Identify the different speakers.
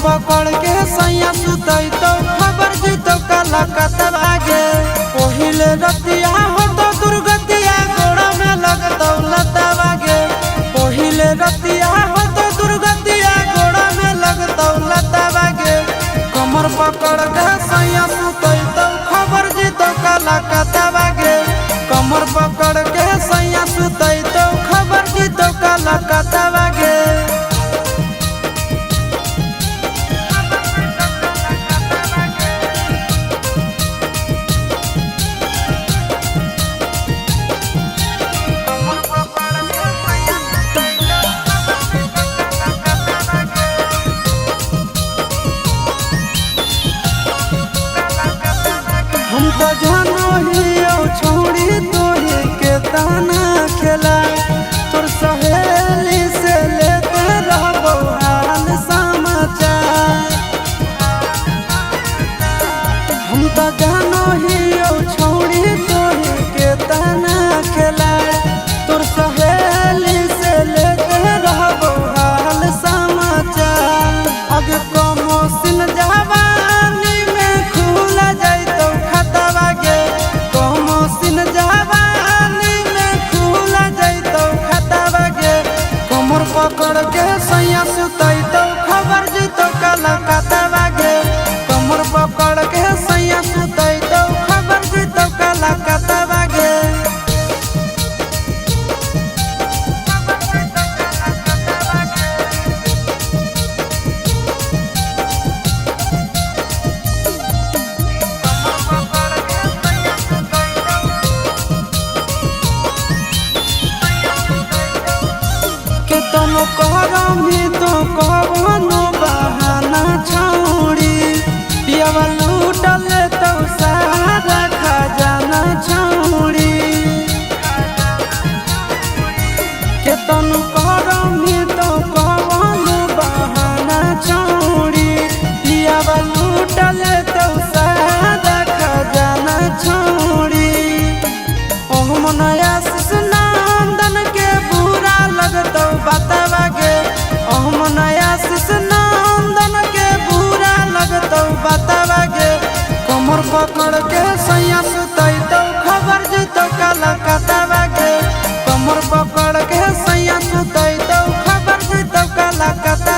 Speaker 1: पकड़ के सैया सुतई तो खबर जीतो काला कतवा गे। पहिले रतिया हो तो दुर्गतिया गोड़ा में लगतौ लतवा गे। पहिले रतिया हो तो दुर्गतिया गोड़ा में लगतौ लतवा गे। कमर पकड़ के सैया सुतई तो खबर जीतो काला कतवा गे। कमर पकड़ के सैया सुतई तो खबर जीतो काला कतवा गे। हम तो जानो ही छोड़ी तोही के ताना खेला। तोर सहेली से लेते रहबो हाल समाचार। हम तो जानो ही छोड़ी तोही के ताना खेला। तोर सहेली से लेते रहबो हाल समाचार। अगे कमोसिन जवानी में खुल जाइतो खतवा गे। कमोसिन जवानी में खुल जाइतो खतवा गे। कमर पकड़ के सैया सुतई तो खबर जीतो काला कतवा गे। कमर पकड़ के सैया सुतई तो खबर जीतो काला कतवा गे। केतनो करमी तो कवनो बहाना छौड़ी। पियावा लूटल तो सारा खजाना छौड़ी। केतनो करमी तो कवनो बहाना छौड़ी। पियावा लूटल तो सारा खजाना छौड़ी। ओह मनया नंदन के बुरा लगतो बतवा गे। ओह मनया नंदन के बुरा लगतो बतवा गे। कमर पकड़ के सैया सुतई तो खबर जीतो काला कतवा गे। कमर पकड़ के सैया सुतई तो खबर जीतो काला कतवा।